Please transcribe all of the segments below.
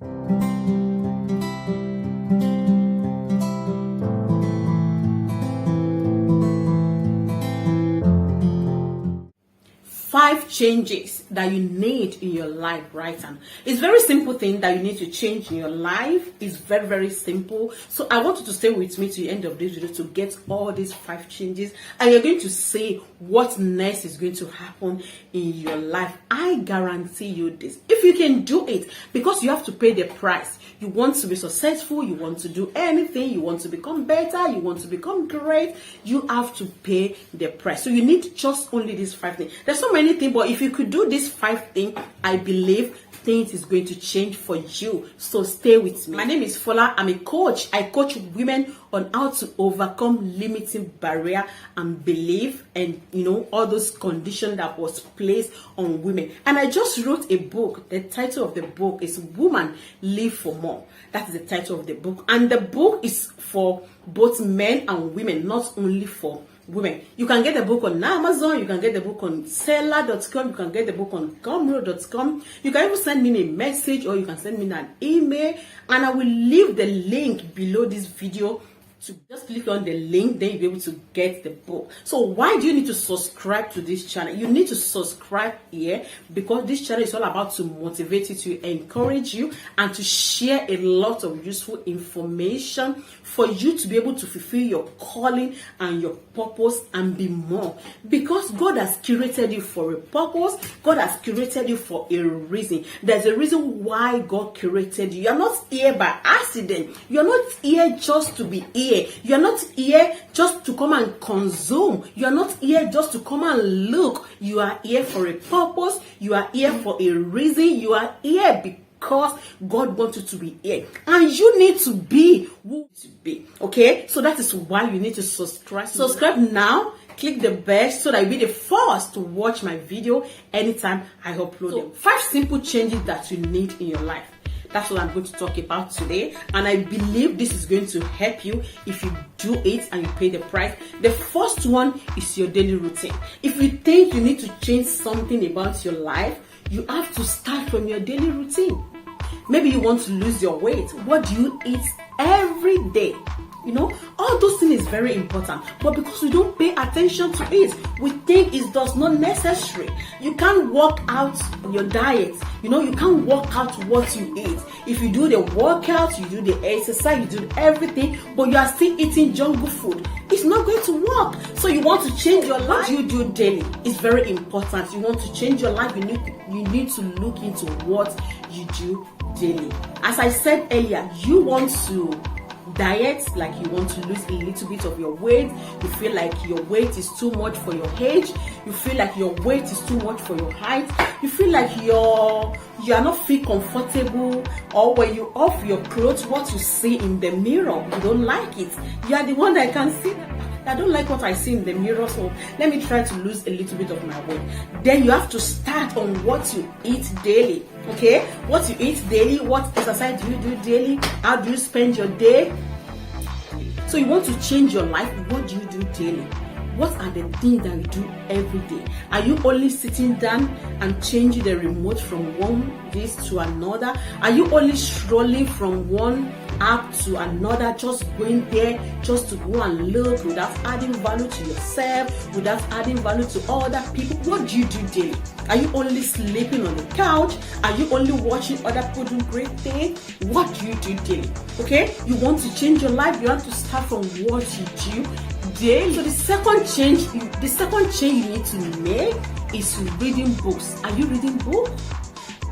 5 changes that you need in your life right now. It's very simple thing that you need to change in your life. It's very, very simple. So I want you to stay with me to the end of this video to get all these 5 changes, and you're going to see what next is going to happen in your life. I guarantee you this. If you can do it, because you have to pay the price. You want to be successful, you want to do anything, you want to become better, you want to become great, you have to pay the price. So you need just only these 5 things. There's so many things, but if you could do these 5 things, I believe things is going to change for you. So stay with me. My name is Fola. I'm a coach. I coach women on how to overcome limiting barrier and belief, and all those conditions that was placed on women. And I just wrote a book. The title of the book is Woman Live for More. That is the title of the book, and the book is for both men and women, not only for women. You can get the book on Amazon, you can get the book on seller.com, you can get the book on gumroad.com. You can even send me a message, or you can send me an email, and I will leave the link below this video. To just click on the link, then you'll be able to get the book. So why do you need to subscribe to this channel? You need to subscribe here because this channel is all about to motivate you, to encourage you, and to share a lot of useful information for you to be able to fulfill your calling and your purpose and be more. Because God has created you for a purpose. God has created you for a reason. There's a reason why God created you. You're not here by accident. You're not here just to be here. You're not here just to come and consume. You're not here just to come and look. You are here for a purpose. You are here for a reason. You are here because God wants you to be here, and you need to be who you be. Okay, so that is why you need to subscribe. Subscribe now. Click the bell so that you'll be the first to watch my video anytime I upload them. 5 simple changes that you need in your life. That's what I'm going to talk about today, and I believe this is going to help you if you do it and you pay the price. The first one is your daily routine. If you think you need to change something about your life, you have to start from your daily routine. Maybe you want to lose your weight. What do you eat every day? All those things is very important, but because we don't pay attention to it, we think it does not necessary. You can't work out your diet. You can't work out what you eat. If you do the workout, you do the exercise, you do everything, but you are still eating junk food, it's not going to work. So you want to change your life. What you do daily is very important. You want to change your life, you need to look into what you do daily. As I said earlier, you want to diet, like you want to lose a little bit of your weight. You feel like your weight is too much for your age. You feel like your weight is too much for your height. You feel like you are not feel comfortable, or when you off your clothes, what you see in the mirror, you don't like it. You are the one that can see that I don't like what I see in the mirror, so let me try to lose a little bit of my weight. Then you have to start on what you eat daily. Okay, what you eat daily, what exercise do you do daily, how do you spend your day? So you want to change your life. What do you do daily? What are the things that you do every day? Are you only sitting down and changing the remote from one this to another? Are you only strolling from one app to another, just going there just to go and look without adding value to yourself, without adding value to other people? What do you do daily? Are you only sleeping on the couch? Are you only watching other people do great things? What do you do daily? Okay, you want to change your life, you have to start from what you do daily. So the second change you need to make is reading books. Are you reading books?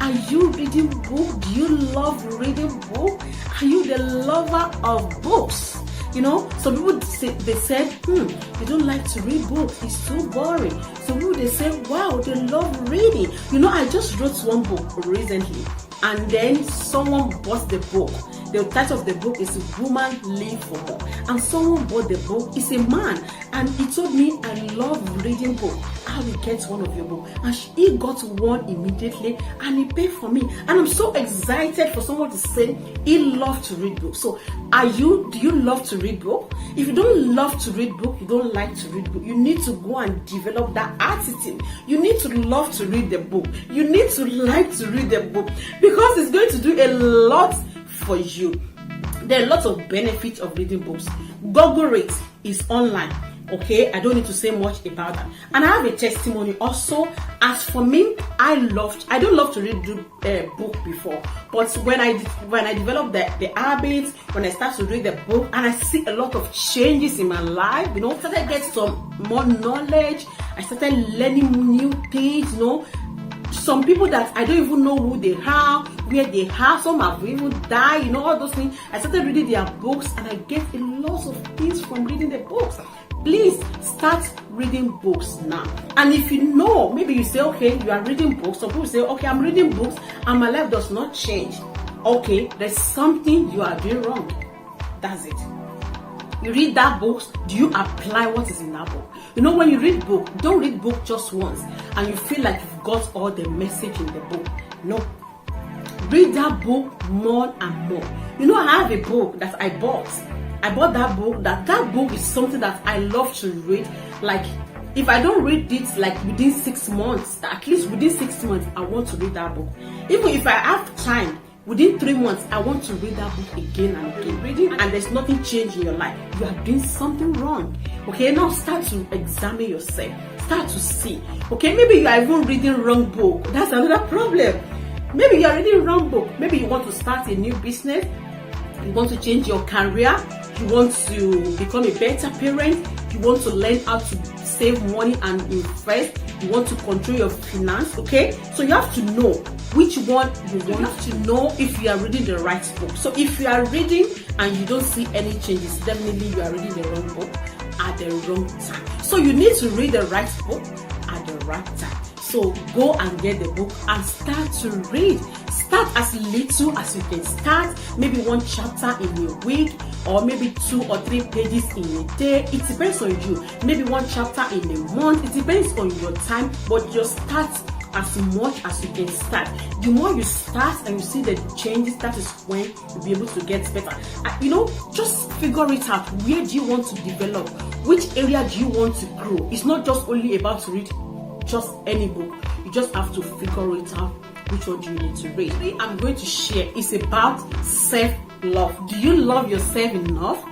Are you reading books? Do you love reading books? Are you the lover of books? Some people said, you don't like to read books, it's too boring. Some people they say, wow, they love reading. I just wrote one book recently, and then someone bought the book. The title of the book is Woman Live for More. And someone bought the book. It's a man. And he told me, I love reading books. I will get one of your books. And he got one immediately and he paid for me. And I'm so excited for someone to say he loves to read books. So do you love to read books? If you don't love to read books, you don't like to read books, you need to go and develop that attitude. You need to love to read the book. You need to like to read the book, because it's going to do a lot for you. There are lots of benefits of reading books. Google it. Is online. Okay, I don't need to say much about that. And I have a testimony also. As for me, I don't love to read the book before, but when I developed the habits, when I start to read the book and I see a lot of changes in my life, I started getting some more knowledge. I started learning new things, some people that I don't even know who they are, where they are, some have even died, all those things. I started reading their books and I get a lot of things from reading the books. Please start reading books now. And if maybe you say, okay, you are reading books. Some people say, okay, I'm reading books and my life does not change. Okay, there's something you are doing wrong. That's it. You read that book, do you apply what is in that book? When you read book, don't read book just once and you feel like you've got all the message in the book. No. Read that book more and more. I have a book that I bought. I bought that book. That book is something that I love to read. Like, if I don't read it like within 6 months, at least within 6 months, I want to read that book. Even if I have time, within 3 months, I want to read that book again and again. Reading and there's nothing changed in your life, you are doing something wrong. Okay, now start to examine yourself. Start to see. Okay, maybe you are even reading wrong book. That's another problem. Maybe you are reading wrong book. Maybe you want to start a new business. You want to change your career. You want to become a better parent. You want to learn how to save money and invest. You want to control your finance. Okay, so you have to know which one you want. You have to know if you are reading the right book. So if you are reading and you don't see any changes, definitely you are reading the wrong book at the wrong time. So you need to read the right book at the right time. So go and get the book and start to read. Start as little as you can start. Maybe 1 chapter in a week, or maybe 2 or 3 pages in a day. It depends on you. Maybe 1 chapter in a month. It depends on your time, but just start as much as you can start. The more you start and you see the changes, that is when you'll be able to get better. Just figure it out. Where do you want to develop? Which area do you want to grow? It's not just only about to read just any book. You just have to figure it out. Which one do you need to read? Today I'm going to share is about self-love. Do you love yourself enough?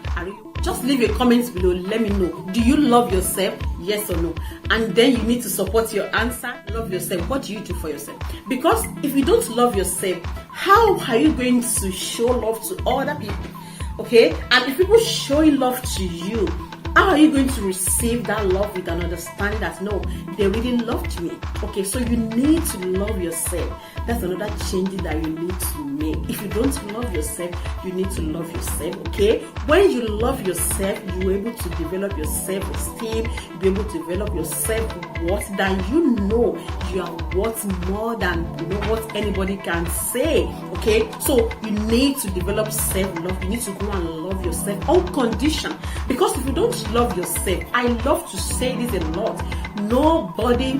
Just leave a comment below. Let me know. Do you love yourself? Yes or no? And then you need to support your answer. Love yourself. What do you do for yourself? Because if you don't love yourself, how are you going to show love to other people? Okay? And if people show love to you, how are you going to receive that love with an understanding that no, they really loved me? Okay, so you need to love yourself. That's another change that you need to make. If you don't love yourself, you need to love yourself. Okay, when you love yourself, you're able to develop your self-esteem. You'll be able to develop your self-worth. That you are worth more than what anybody can say. Okay, so you need to develop self-love. You need to go and love yourself unconditional. Because if you don't love yourself, I love to say this a lot, nobody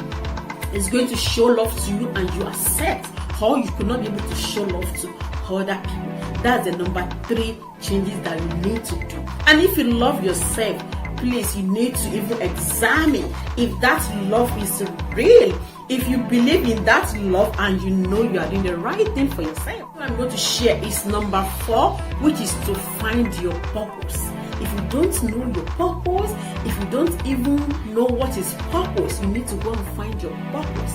is going to show love to you and you accept, or you could not be able to show love to other people. That's the number 3 changes that you need to do. And if you love yourself, please, you need to even examine if that love is real. If you believe in that love and you know you are doing the right thing for yourself. What I'm going to share is number 4, which is to find your purpose. If you don't know your purpose, if you don't even know what is purpose, you need to go and find your purpose.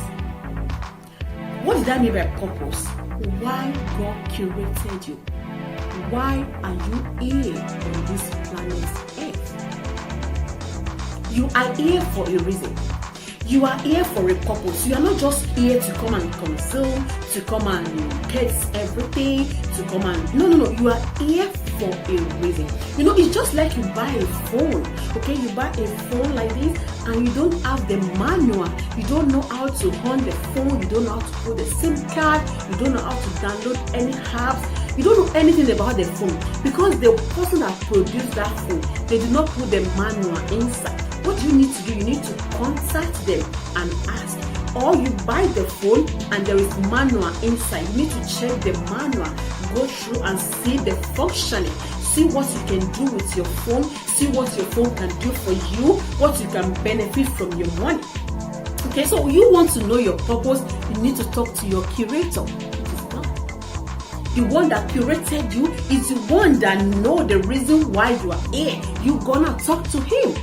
What did I mean by purpose? Why God created you? Why are you here on this planet Earth? You are here for a reason. You are here for a purpose. You are not just here to come and consume, to come and get everything, to come and... No. You are here for a reason. It's just like you buy a phone. Okay, you buy a phone like this and you don't have the manual. You don't know how to on the phone. You don't know how to put the SIM card. You don't know how to download any apps. You don't know anything about the phone because the person that produced that phone, they did not put the manual inside. What you need to do, you need to contact them and ask. Or you buy the phone and there is manual inside. You need to check the manual, go through and see the functioning. See what you can do with your phone. See what your phone can do for you. What you can benefit from your money. Okay, so you want to know your purpose, you need to talk to your curator. The one that curated you is the one that know the reason why you are here. You're gonna talk to him.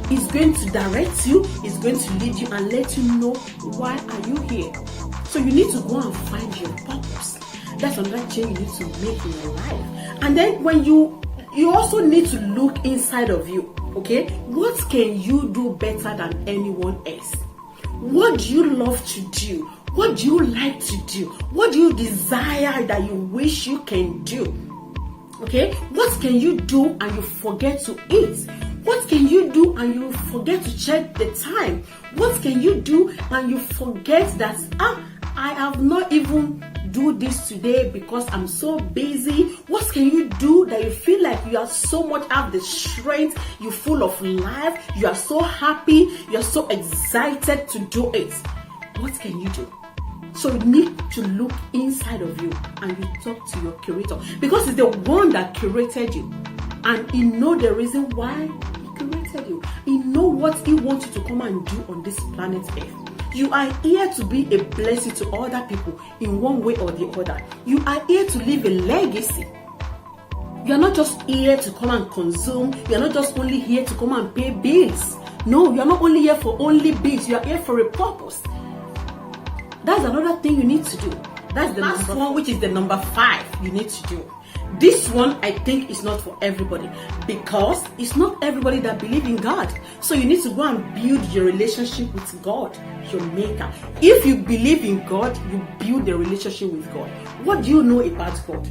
He's going to direct you, he's going to lead you and let you know why are you here. So you need to go and find your purpose. That's another change you need to make in your life. And then when you also need to look inside of you, okay? What can you do better than anyone else? What do you love to do? What do you like to do? What do you desire that you wish you can do? Okay? What can you do and you forget to eat? What can you do and you forget to check the time? What can you do and you forget that, I have not even do this today because I'm so busy? What can you do that you feel like you are so much have the strength, you're full of life, you are so happy, you are so excited to do it? What can you do? So you need to look inside of you and you talk to your curator because it's the one that curated you and he know the reason why he curated you. He know what he wants you to come and do on this planet Earth. You are here to be a blessing to other people in one way or the other. You are here to leave a legacy. You are not just here to come and consume. You are not just only here to come and pay bills. No, you are not only here for only bills. You are here for a purpose. That's another thing you need to do. That's the last one, which is the number 5 you need to do. This one, I think, is not for everybody because it's not everybody that believes in God. So you need to go and build your relationship with God, your maker. If you believe in God, you build the relationship with God. What do you know about God?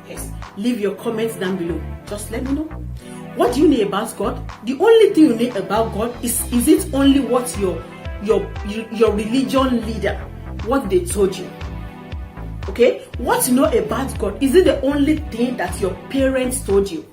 Yes, leave your comments down below. Just let me know. What do you know about God? The only thing you know about God is it only what your religion leader, what they told you? Okay, what you know about God, is it the only thing that your parents told you?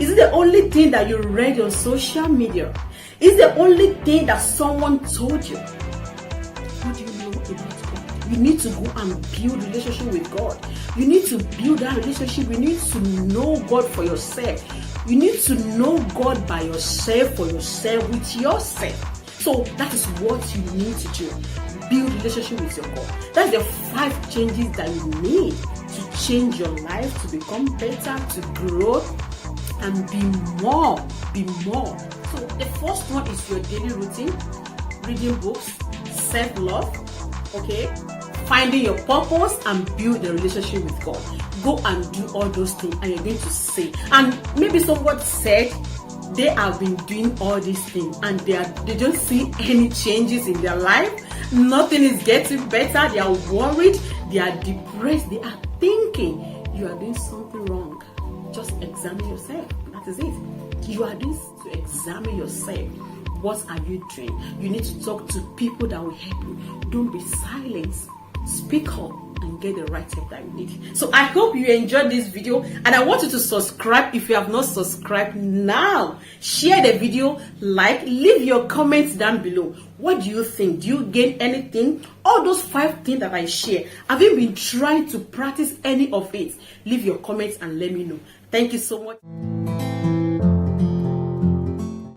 Is it the only thing that you read on social media? Is it the only thing that someone told you? What do you know about God? You need to go and build relationship with God. You need to build that relationship. You need to know God for yourself. You need to know God by yourself, for yourself, with yourself. So that is what you need to do. Build relationship with your God. That's the 5 changes that you need to change your life, to become better, to grow, and be more. So the first one is your daily routine, reading books, self-love, okay, finding your purpose, and build the relationship with God. Go and do all those things, and you're going to see. And maybe someone said they have been doing all these things and they don't see any changes in their life. Nothing is getting better. They are worried. They are depressed. They are thinking you are doing something wrong. Just examine yourself. That is it. You are doing to examine yourself. What are you doing? You need to talk to people that will help you. Don't be silent. Speak up and get the right help that you need. So I hope you enjoyed this video and I want you to subscribe if you have not subscribed now. Share the video, leave your comments down below. What do you think? Do you gain anything? All those 5 things that I share, have you been trying to practice any of it? Leave your comments and let me know. Thank you so much.